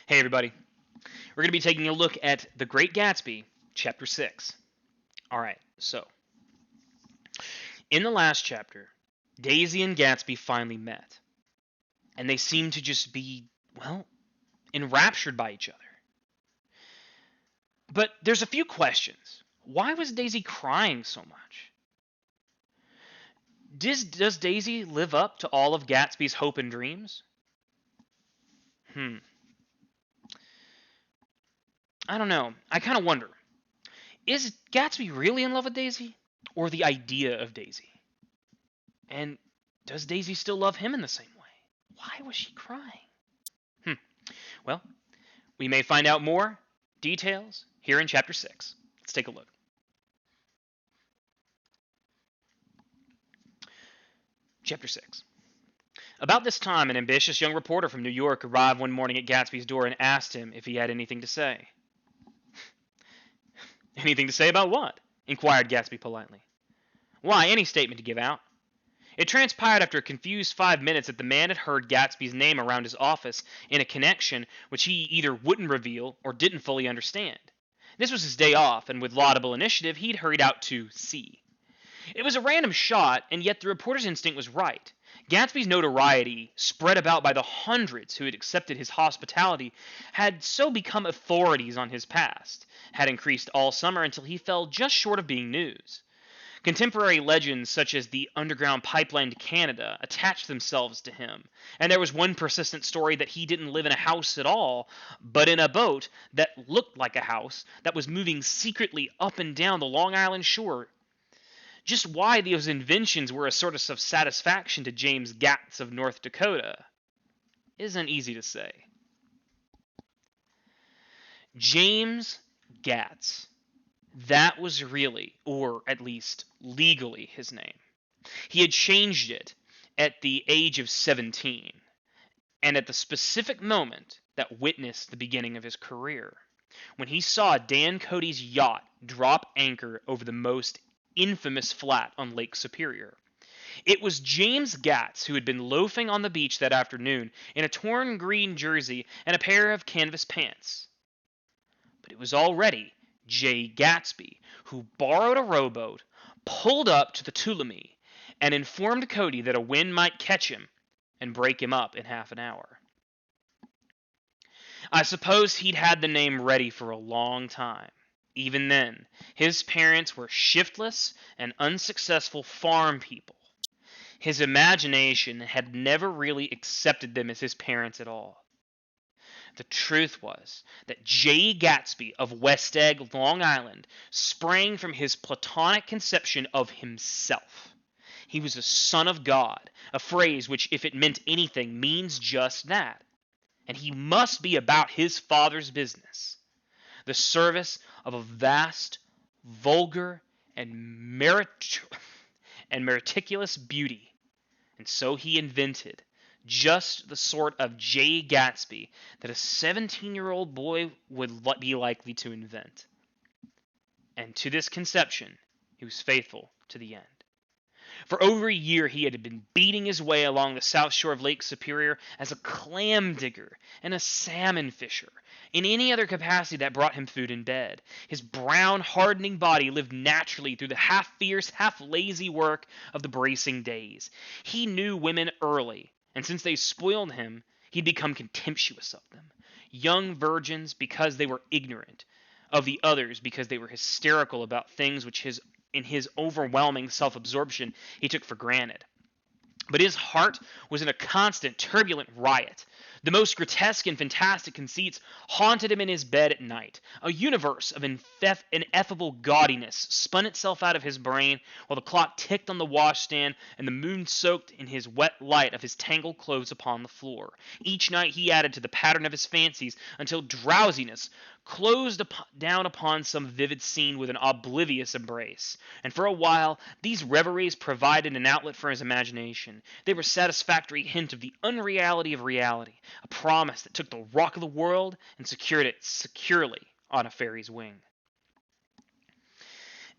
Hey, everybody. We're going to be taking a look at The Great Gatsby, Chapter 6. All right, so in the last chapter, Daisy and Gatsby finally met, and they seem to just be, well, enraptured by each other. But there's a few questions. Why was Daisy crying so much? Does Daisy live up to all of Gatsby's hope and dreams? I don't know. I kind of wonder. Is Gatsby really in love with Daisy? Or the idea of Daisy? And does Daisy still love him in the same way? Why was she crying? Well, we may find out more details here in Chapter 6. Let's take a look. Chapter 6. About this time, an ambitious young reporter from New York arrived one morning at Gatsby's door and asked him if he had anything to say. Anything to say about what? Inquired Gatsby politely. Why, any statement to give out. It transpired after a confused 5 minutes that the man had heard Gatsby's name around his office in a connection which he either wouldn't reveal or didn't fully understand. This was his day off, and with laudable initiative, he'd hurried out to see. It was a random shot, and yet the reporter's instinct was right. Gatsby's notoriety, spread about by the hundreds who had accepted his hospitality, had so become authorities on his past, had increased all summer until he fell just short of being news. Contemporary legends such as the underground pipeline to Canada attached themselves to him, and there was one persistent story that he didn't live in a house at all, but in a boat that looked like a house that was moving secretly up and down the Long Island shore. Just why those inventions were a source of satisfaction to James Gatz of North Dakota isn't easy to say. James Gatz. That was really, or at least legally, his name. He had changed it at the age of 17, and at the specific moment that witnessed the beginning of his career, when he saw Dan Cody's yacht drop anchor over the most infamous flat on Lake Superior. It was James Gatz who had been loafing on the beach that afternoon in a torn green jersey and a pair of canvas pants. But it was already J. Gatsby, who borrowed a rowboat, pulled up to the Tuolumne, and informed Cody that a wind might catch him and break him up in half an hour. I suppose he'd had the name ready for a long time. Even then, his parents were shiftless and unsuccessful farm people. His imagination had never really accepted them as his parents at all. The truth was that J. Gatsby of West Egg, Long Island, sprang from his platonic conception of himself. He was a son of God, a phrase which, if it meant anything, means just that. And he must be about his father's business, the service of a vast, vulgar, and meticulous beauty. And so he invented just the sort of J. Gatsby that a 17-year-old boy would be likely to invent. And to this conception, he was faithful to the end. For over a year he had been beating his way along the south shore of Lake Superior as a clam digger and a salmon fisher, in any other capacity that brought him food and bed. His brown, hardening body lived naturally through the half-fierce, half-lazy work of the bracing days. He knew women early, and since they spoiled him, he'd become contemptuous of them. Young virgins because they were ignorant, of the others because they were hysterical about things which in his overwhelming self-absorption he took for granted. But his heart was in a constant, turbulent riot. The most grotesque and fantastic conceits haunted him in his bed at night. A universe of ineffable gaudiness spun itself out of his brain while the clock ticked on the washstand and the moon soaked in his wet light of his tangled clothes upon the floor. Each night he added to the pattern of his fancies until drowsiness closed down upon some vivid scene with an oblivious embrace. And for a while, these reveries provided an outlet for his imagination. They were a satisfactory hint of the unreality of reality, a promise that took the rock of the world and secured it securely on a fairy's wing.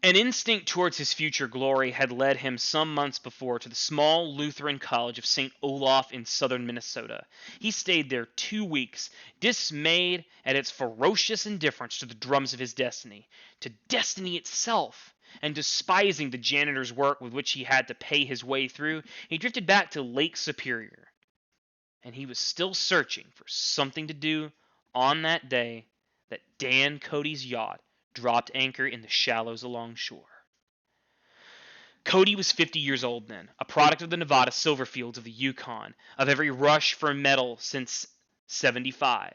An instinct towards his future glory had led him some months before to the small Lutheran college of St. Olaf in southern Minnesota. He stayed there 2 weeks, dismayed at its ferocious indifference to the drums of his destiny, to destiny itself, and despising the janitor's work with which he had to pay his way through. He drifted back to Lake Superior, and he was still searching for something to do on that day that Dan Cody's yacht dropped anchor in the shallows along shore. Cody was 50 years old then, a product of the Nevada silver fields of the Yukon, of every rush for metal since '75.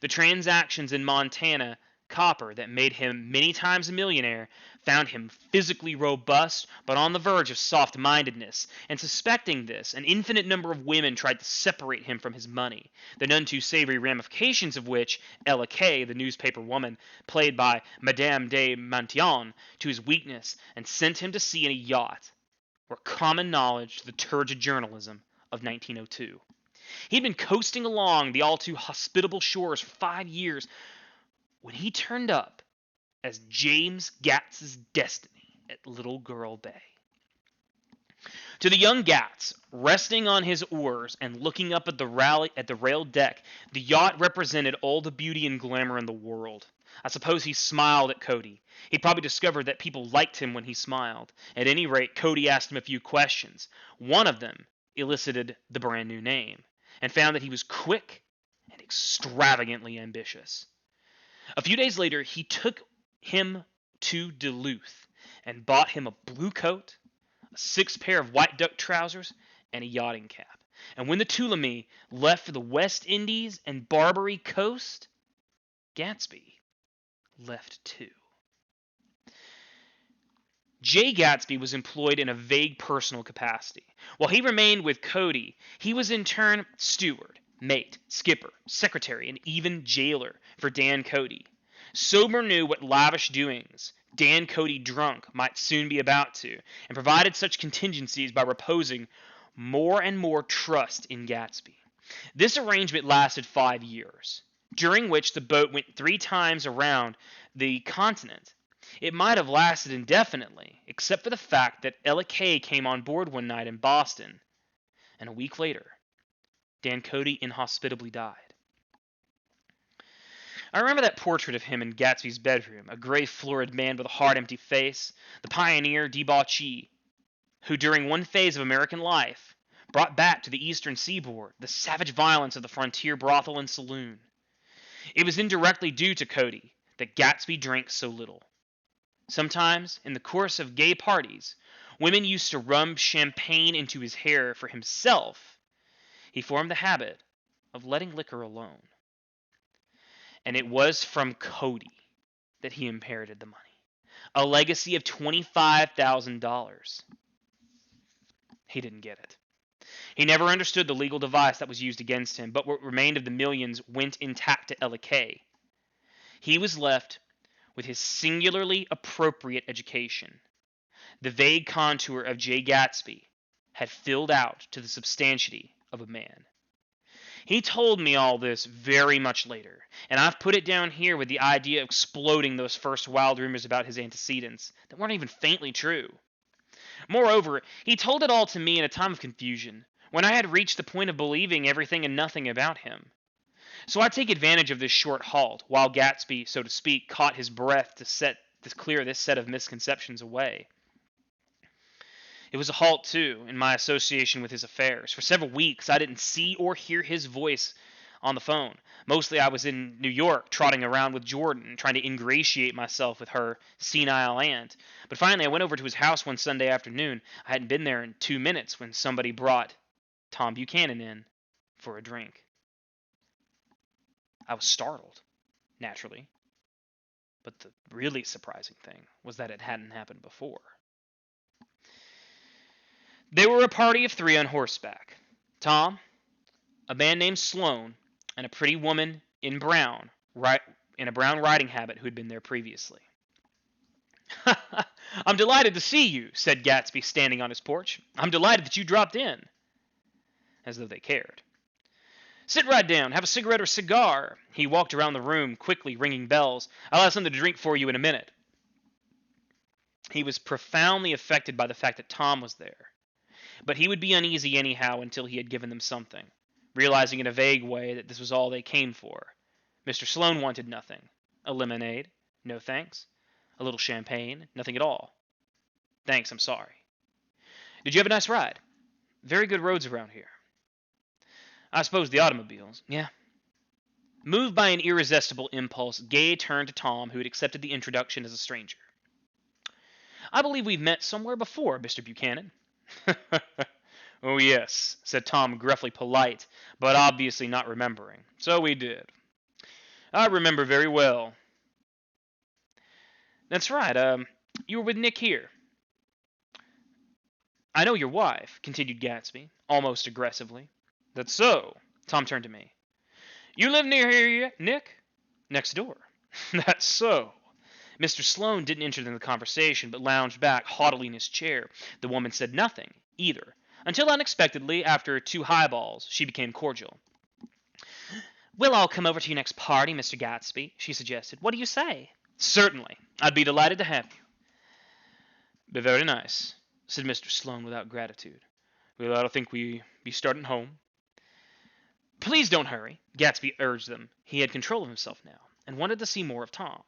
The transactions in Montana copper that made him many times a millionaire found him physically robust but on the verge of soft-mindedness, and suspecting this, an infinite number of women tried to separate him from his money, the none too savory ramifications of which Ella Kay, the newspaper woman, played by Madame de Maintenon, to his weakness and sent him to sea in a yacht, were common knowledge to the turgid journalism of 1902. He'd been coasting along the all too hospitable shores for 5 years when he turned up as James Gats's destiny at Little Girl Bay. To the young Gats, resting on his oars and looking up at the railed deck, the yacht represented all the beauty and glamour in the world. I suppose he smiled at Cody. He'd probably discovered that people liked him when he smiled. At any rate, Cody asked him a few questions. One of them elicited the brand new name, and found that he was quick and extravagantly ambitious. A few days later, he took him to Duluth and bought him a blue coat, a 6 pair of white duck trousers, and a yachting cap. And when the Tuolumne left for the West Indies and Barbary Coast, Gatsby left too. Jay Gatsby was employed in a vague personal capacity. While he remained with Cody, he was in turn steward, mate, skipper, secretary, and even jailer for Dan Cody. Sober knew what lavish doings Dan Cody drunk might soon be about to, and provided such contingencies by reposing more and more trust in Gatsby. This arrangement lasted 5 years, during which the boat went 3 times around the continent. It might have lasted indefinitely, except for the fact that Ella Kay came on board one night in Boston, and a week later, Dan Cody inhospitably died. I remember that portrait of him in Gatsby's bedroom, a gray, florid man with a hard, empty face, the pioneer debauchee, who during one phase of American life brought back to the eastern seaboard the savage violence of the frontier brothel and saloon. It was indirectly due to Cody that Gatsby drank so little. Sometimes, in the course of gay parties, women used to rub champagne into his hair for himself. He formed the habit of letting liquor alone. And it was from Cody that he inherited the money. A legacy of $25,000. He didn't get it. He never understood the legal device that was used against him, but what remained of the millions went intact to Ella Kay. He was left with his singularly appropriate education. The vague contour of Jay Gatsby had filled out to the substantiity of a man. He told me all this very much later, and I've put it down here with the idea of exploding those first wild rumors about his antecedents that weren't even faintly true. Moreover, he told it all to me in a time of confusion, when I had reached the point of believing everything and nothing about him. So I take advantage of this short halt, while Gatsby, so to speak, caught his breath to clear this set of misconceptions away. It was a halt, too, in my association with his affairs. For several weeks, I didn't see or hear his voice on the phone. Mostly I was in New York, trotting around with Jordan, trying to ingratiate myself with her senile aunt. But finally, I went over to his house one Sunday afternoon. I hadn't been there in 2 minutes when somebody brought Tom Buchanan in for a drink. I was startled, naturally. But the really surprising thing was that it hadn't happened before. They were a party of 3 on horseback. Tom, a man named Sloane, and a pretty woman in a brown riding habit who had been there previously. "I'm delighted to see you," said Gatsby, standing on his porch. "I'm delighted that you dropped in." As though they cared. "Sit right down. Have a cigarette or cigar." He walked around the room, quickly ringing bells. "I'll have something to drink for you in a minute." He was profoundly affected by the fact that Tom was there, but he would be uneasy anyhow until he had given them something, realizing in a vague way that this was all they came for. Mr. Sloane wanted nothing. A lemonade? No thanks. A little champagne? Nothing at all. Thanks, I'm sorry. Did you have a nice ride? Very good roads around here. I suppose the automobiles. Yeah. Moved by an irresistible impulse, Gay turned to Tom, who had accepted the introduction as a stranger. I believe we've met somewhere before, Mr. Buchanan. Oh, yes, said Tom, gruffly polite, but obviously not remembering. So we did. I remember very well. That's right, you were with Nick here. I know your wife, continued Gatsby, almost aggressively. That's so. Tom turned to me. You live near here yet, Nick? Next door. That's so. Mr. Sloane didn't enter the conversation, but lounged back haughtily in his chair. The woman said nothing, either, until unexpectedly, after 2 highballs, she became cordial. We'll all come over to your next party, Mr. Gatsby, she suggested. What do you say? Certainly. I'd be delighted to have you. Be very nice, said Mr. Sloane without gratitude. Well, I don't think we be starting home. Please don't hurry, Gatsby urged them. He had control of himself now, and wanted to see more of Tom.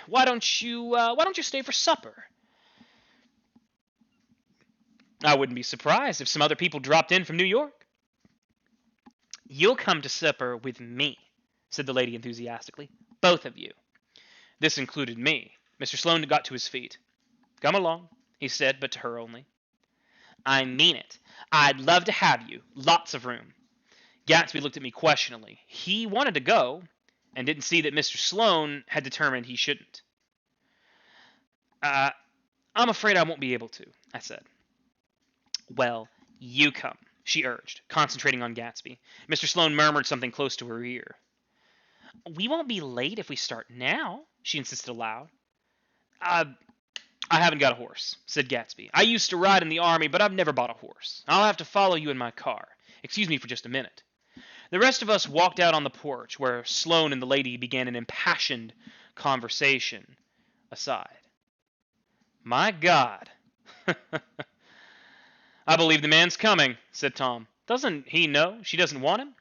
Why don't you stay for supper? I wouldn't be surprised if some other people dropped in from New York. You'll come to supper with me, said the lady enthusiastically. Both of you. This included me. Mr. Sloane got to his feet. Come along, he said, but to her only. I mean it. I'd love to have you. Lots of room. Gatsby looked at me questioningly. He wanted to go, and didn't see that Mr. Sloane had determined he shouldn't. I'm afraid I won't be able to, I said. Well, you come, she urged, concentrating on Gatsby. Mr. Sloane murmured something close to her ear. We won't be late if we start now, she insisted aloud. I haven't got a horse, said Gatsby. I used to ride in the army, but I've never bought a horse. I'll have to follow you in my car. Excuse me for just a minute. The rest of us walked out on the porch, where Sloane and the lady began an impassioned conversation aside. My God. I believe the man's coming, said Tom. Doesn't he know she doesn't want him?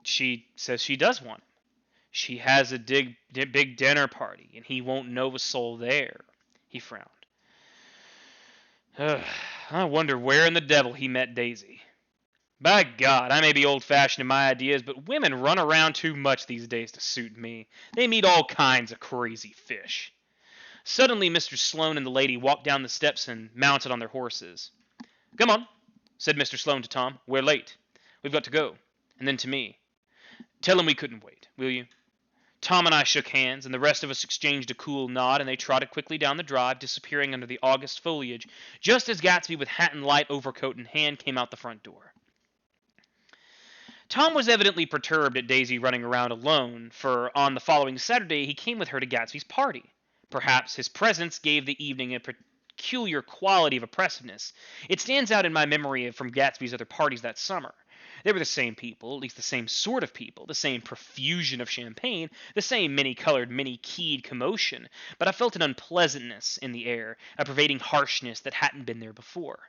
She says she does want him. She has a big dinner party, and he won't know a soul there. He frowned. I wonder where in the devil he met Daisy. By God, I may be old-fashioned in my ideas, but women run around too much these days to suit me. They meet all kinds of crazy fish. Suddenly, Mr. Sloane and the lady walked down the steps and mounted on their horses. Come on, said Mr. Sloane to Tom. We're late. We've got to go. And then to me. Tell him we couldn't wait, will you? Tom and I shook hands, and the rest of us exchanged a cool nod, and they trotted quickly down the drive, disappearing under the August foliage, just as Gatsby, with hat and light overcoat in hand, came out the front door. Tom was evidently perturbed at Daisy running around alone, for on the following Saturday he came with her to Gatsby's party. Perhaps his presence gave the evening a peculiar quality of oppressiveness. It stands out in my memory from Gatsby's other parties that summer. They were the same people, at least the same sort of people, the same profusion of champagne, the same many-colored, many-keyed commotion, but I felt an unpleasantness in the air, a pervading harshness that hadn't been there before.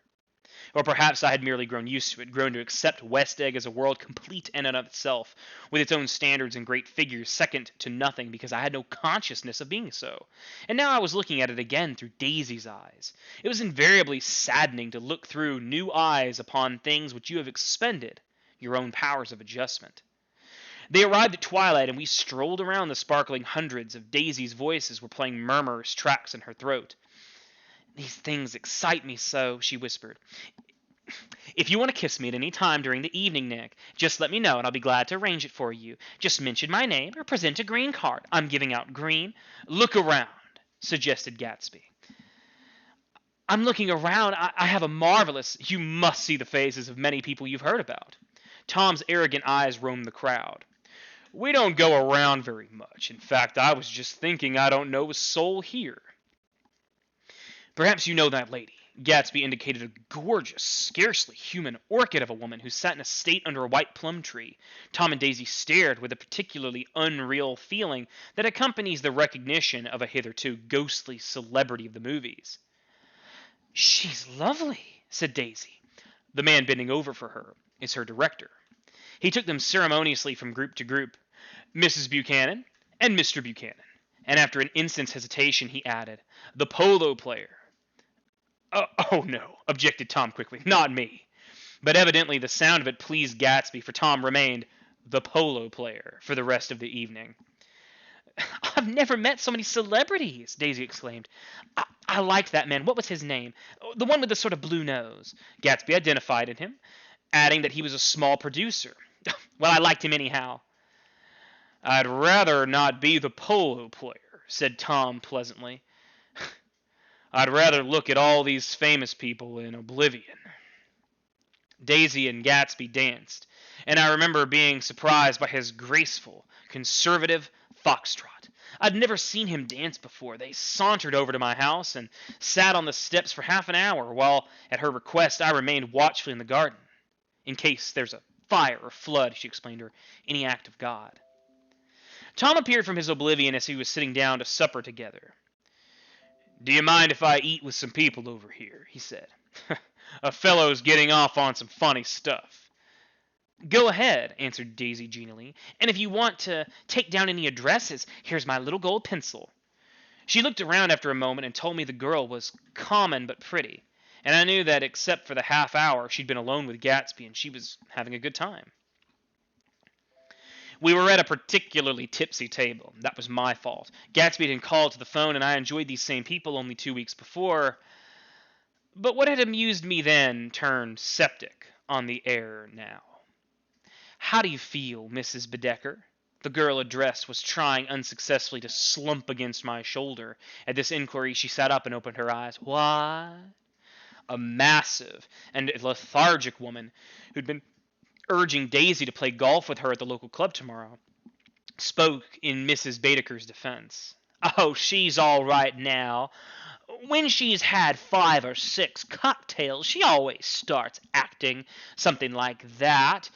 Or perhaps I had merely grown used to it, grown to accept West Egg as a world complete in and of itself, with its own standards and great figures, second to nothing, because I had no consciousness of being so. And now I was looking at it again through Daisy's eyes. It was invariably saddening to look through new eyes upon things which you have expended your own powers of adjustment. They arrived at twilight, and we strolled around the sparkling hundreds of Daisy's voices were playing murmurous tracks in her throat. These things excite me so, she whispered. If you want to kiss me at any time during the evening, Nick, just let me know, and I'll be glad to arrange it for you. Just mention my name or present a green card. I'm giving out green. Look around, suggested Gatsby. I'm looking around. I have a marvelous... You must see the faces of many people you've heard about. Tom's arrogant eyes roamed the crowd. We don't go around very much. In fact, I was just thinking I don't know a soul here. Perhaps you know that lady, Gatsby indicated a gorgeous, scarcely human orchid of a woman who sat in a state under a white plum tree. Tom and Daisy stared with a particularly unreal feeling that accompanies the recognition of a hitherto ghostly celebrity of the movies. "She's lovely," said Daisy. The man bending over for her is her director. He took them ceremoniously from group to group. "Mrs. Buchanan and Mr. Buchanan." And after an instant's hesitation, he added, "The polo player." Oh no, objected Tom quickly. "Not me." But evidently the sound of it pleased Gatsby, for Tom remained the polo player for the rest of the evening. "I've never met so many celebrities," Daisy exclaimed. I liked that man. What was his name? The one with the sort of blue nose." Gatsby identified him, adding that he was a small producer. "Well, I liked him anyhow." "I'd rather not be the polo player," said Tom pleasantly. "I'd rather look at all these famous people in oblivion." Daisy and Gatsby danced, and I remember being surprised by his graceful, conservative foxtrot. I'd never seen him dance before. They sauntered over to my house and sat on the steps for half an hour, while, at her request, I remained watchfully in the garden. "In case there's a fire or flood," she explained, "or any act of God." Tom appeared from his oblivion as he was sitting down to supper together. "Do you mind if I eat with some people over here?" he said. "A fellow's getting off on some funny stuff." "Go ahead," answered Daisy genially, "and if you want to take down any addresses, here's my little gold pencil." She looked around after a moment and told me the girl was common but pretty, and I knew that except for the half hour she'd been alone with Gatsby, and she was having a good time. We were at a particularly tipsy table. That was my fault. Gatsby had called to the phone, and I enjoyed these same people only 2 weeks before. But what had amused me then turned septic on the air now. "How do you feel, Mrs. Bedecker?" The girl addressed was trying unsuccessfully to slump against my shoulder. At this inquiry she sat up and opened her eyes. "What?" A massive and lethargic woman who'd been urging Daisy to play golf with her at the local club tomorrow spoke in Mrs. Baedeker's defense. "Oh, she's all right now. When she's had 5 or 6 cocktails, she always starts acting something like that.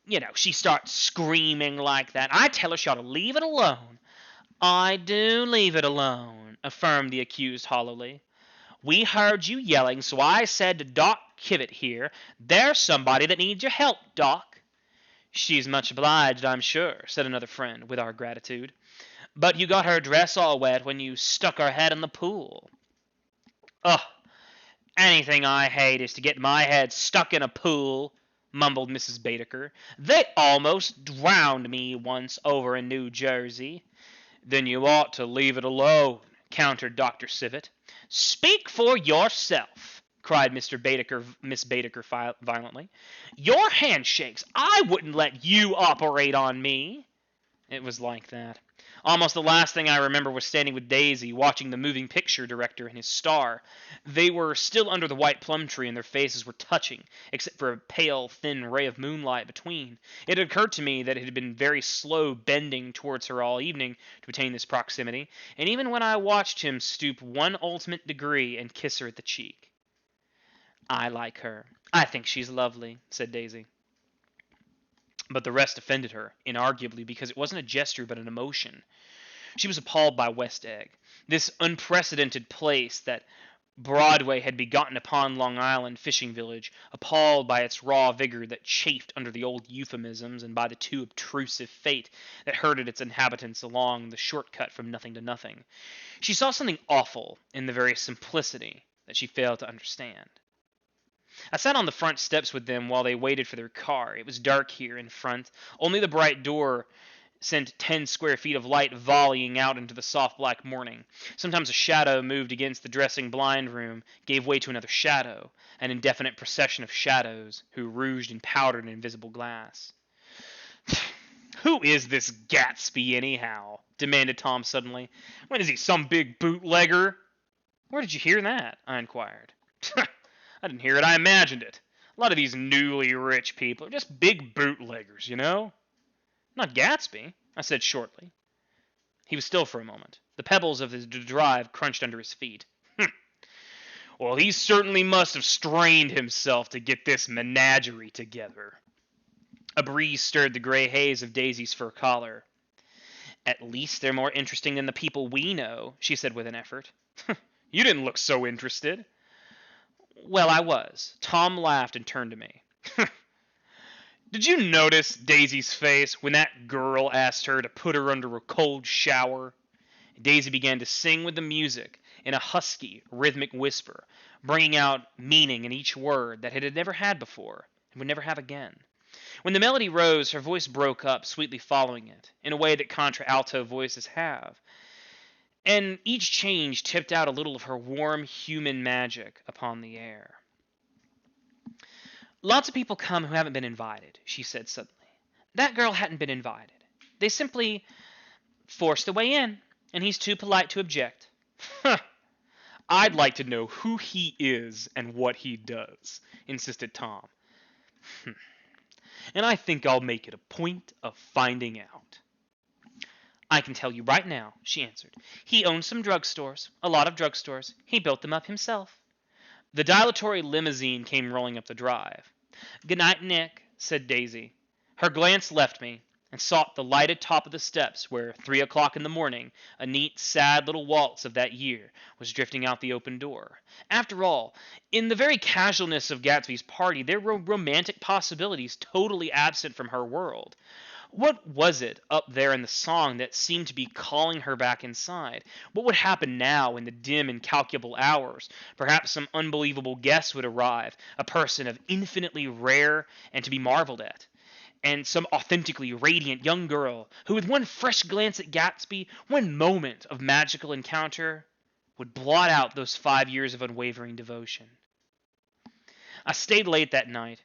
You know, she starts screaming like that. I tell her she ought to leave it alone." "I do leave it alone," affirmed the accused hollowly. "We heard you yelling, so I said to Doc Kivett here, 'There's somebody that needs your help, Doc.'" "She's much obliged, I'm sure," said another friend, with our gratitude. "But you got her dress all wet when you stuck her head in the pool." "Ugh, anything I hate is to get my head stuck in a pool," mumbled Mrs. Baedeker. "They almost drowned me once over in New Jersey." "Then you ought to leave it alone," countered Dr. Civet. "Speak for yourself," cried Miss Baedeker violently. "Your handshakes! I wouldn't let you operate on me." It was like that. Almost the last thing I remember was standing with Daisy, watching the moving picture director and his star. They were still under the white plum tree, and their faces were touching, except for a pale, thin ray of moonlight between. It had occurred to me that it had been very slow bending towards her all evening to attain this proximity, and even when I watched him stoop one ultimate degree and kiss her at the cheek. "I like her. I think she's lovely," said Daisy. But the rest offended her, inarguably, because it wasn't a gesture but an emotion. She was appalled by West Egg, this unprecedented place that Broadway had begotten upon Long Island fishing village, appalled by its raw vigor that chafed under the old euphemisms, and by the too obtrusive fate that herded its inhabitants along the short-cut from nothing to nothing. She saw something awful in the very simplicity that she failed to understand. I sat on the front steps with them while they waited for their car. It was dark here in front. Only the bright door sent 10 square feet of light volleying out into the soft black morning. Sometimes a shadow moved against the dressing blind room, gave way to another shadow, an indefinite procession of shadows, who rouged and powdered in invisible glass. "Who is this Gatsby, anyhow?" demanded Tom suddenly. "When is he some big bootlegger?" "Where did you hear that?" I inquired. "I didn't hear it, I imagined it. A lot of these newly rich people are just big bootleggers, you know." "Not Gatsby," I said shortly. He was still for a moment. The pebbles of his drive crunched under his feet. Well, he certainly must have strained himself to get this menagerie together. A breeze stirred the gray haze of Daisy's fur collar. At least they're more interesting than the people we know, she said with an effort. You didn't look so interested. Well, I was. Tom laughed and turned to me. Did you notice Daisy's face when that girl asked her to put her under a cold shower? Daisy began to sing with the music in a husky, rhythmic whisper, bringing out meaning in each word that it had never had before and would never have again. When the melody rose, her voice broke up, sweetly following it, in a way that contralto voices have. And each change tipped out a little of her warm, human magic upon the air. Lots of people come who haven't been invited, she said suddenly. That girl hadn't been invited. They simply forced their way in, and he's too polite to object. I'd like to know who he is and what he does, insisted Tom. And I think I'll make it a point of finding out. I can tell you right now, she answered. He owns some drugstores, a lot of drugstores. He built them up himself. The dilatory limousine came rolling up the drive. Good night, Nick, said Daisy. Her glance left me and sought the lighted top of the steps where, 3 o'clock in the morning, a neat, sad little waltz of that year was drifting out the open door. After all, in the very casualness of Gatsby's party, there were romantic possibilities totally absent from her world. What was it up there in the song that seemed to be calling her back inside? What would happen now in the dim, incalculable hours? Perhaps some unbelievable guest would arrive, a person of infinitely rare and to be marveled at. And some authentically radiant young girl who, with one fresh glance at Gatsby, one moment of magical encounter, would blot out those 5 years of unwavering devotion. I stayed late that night.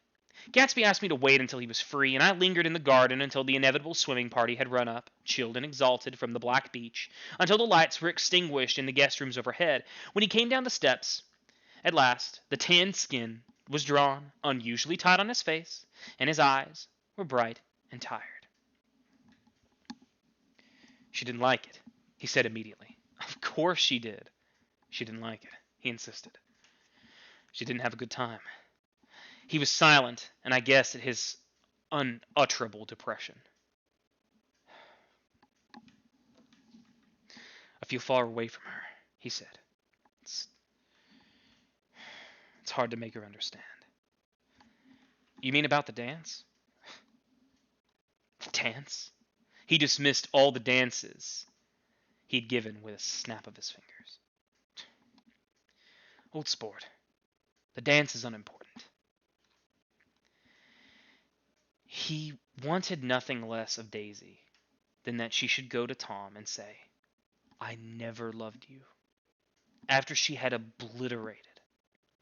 Gatsby asked me to wait until he was free, and I lingered in the garden until the inevitable swimming party had run up, chilled and exalted, from the black beach, until the lights were extinguished in the guest rooms overhead. When he came down the steps, at last, the tanned skin was drawn unusually tight on his face, and his eyes were bright and tired. She didn't like it, he said immediately. Of course she did. She didn't like it, he insisted. She didn't have a good time. He was silent, and I guessed at his unutterable depression. I feel far away from her, he said. It's hard to make her understand. You mean about the dance? The dance? He dismissed all the dances he'd given with a snap of his fingers. Old sport. The dance is unimportant. He wanted nothing less of Daisy than that she should go to Tom and say, I never loved you. After she had obliterated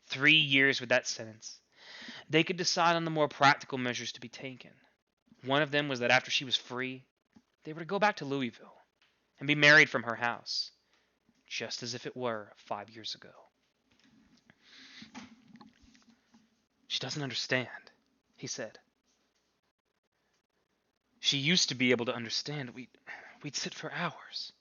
3 years with that sentence, they could decide on the more practical measures to be taken. One of them was that after she was free, they were to go back to Louisville and be married from her house, just as if it were 5 years ago. She doesn't understand, he said. She used to be able to understand. We'd sit for hours.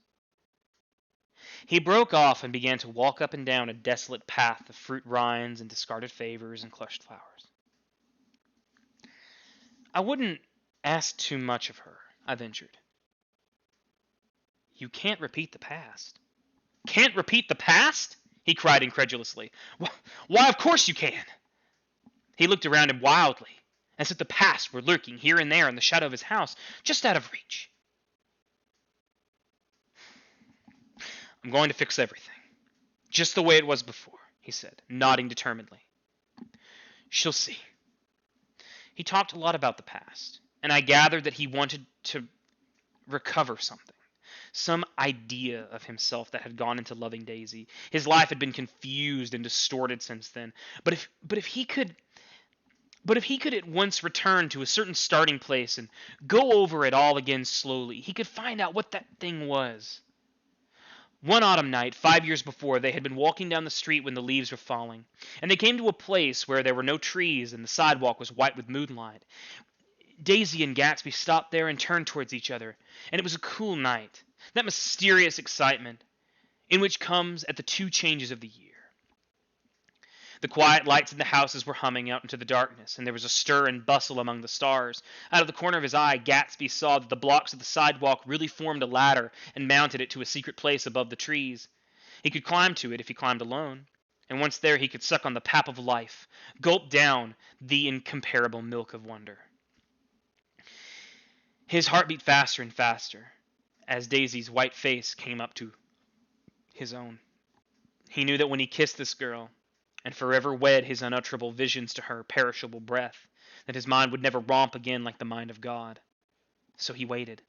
He broke off and began to walk up and down a desolate path of fruit rinds and discarded favors and crushed flowers. I wouldn't ask too much of her, I ventured. You can't repeat the past. Can't repeat the past? He cried incredulously. Why, of course you can. He looked around him wildly, as if the past were lurking here and there in the shadow of his house, just out of reach. I'm going to fix everything, just the way it was before, he said, nodding determinedly. She'll see. He talked a lot about the past, and I gathered that he wanted to recover something, some idea of himself that had gone into loving Daisy. His life had been confused and distorted since then, but if he could at once return to a certain starting place and go over it all again slowly, he could find out what that thing was. One autumn night, 5 years before, they had been walking down the street when the leaves were falling, and they came to a place where there were no trees and the sidewalk was white with moonlight. Daisy and Gatsby stopped there and turned towards each other, and it was a cool night, that mysterious excitement in which comes at the 2 changes of the year. The quiet lights in the houses were humming out into the darkness, and there was a stir and bustle among the stars. Out of the corner of his eye, Gatsby saw that the blocks of the sidewalk really formed a ladder and mounted it to a secret place above the trees. He could climb to it if he climbed alone, and once there he could suck on the pap of life, gulp down the incomparable milk of wonder. His heart beat faster and faster as Daisy's white face came up to his own. He knew that when he kissed this girl, and forever wed his unutterable visions to her perishable breath, that his mind would never romp again like the mind of God. So he waited,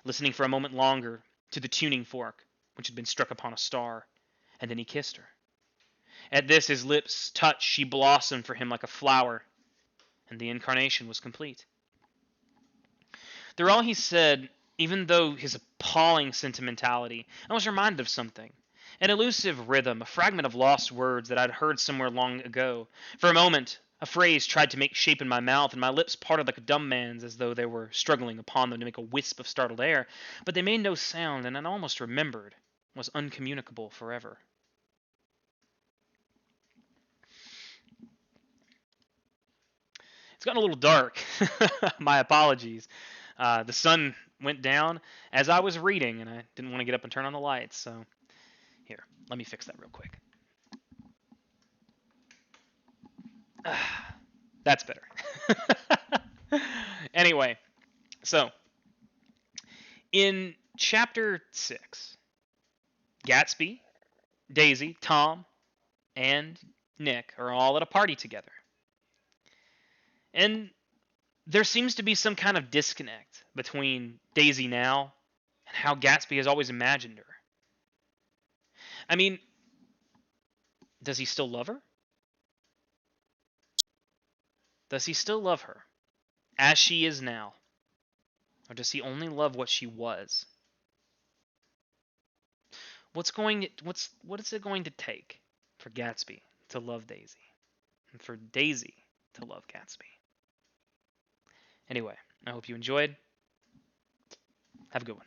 listening for a moment longer to the tuning fork which had been struck upon a star, and then he kissed her. At this his lips touched, she blossomed for him like a flower, and the incarnation was complete. Through all he said, even though his appalling sentimentality, I was reminded of something. An elusive rhythm, a fragment of lost words that I'd heard somewhere long ago. For a moment, a phrase tried to make shape in my mouth, and my lips parted like a dumb man's as though they were struggling upon them to make a wisp of startled air, but they made no sound, and I almost remembered was uncommunicable forever. It's gotten a little dark. My apologies. The sun went down as I was reading, and I didn't want to get up and turn on the lights, so here, let me fix that real quick. That's better. Anyway, so in chapter 6, Gatsby, Daisy, Tom, and Nick are all at a party together. And there seems to be some kind of disconnect between Daisy now and how Gatsby has always imagined her. I mean, does he still love her? Does he still love her as she is now? Or does he only love what she was? What is it going to take for Gatsby to love Daisy? And for Daisy to love Gatsby? Anyway, I hope you enjoyed. Have a good one.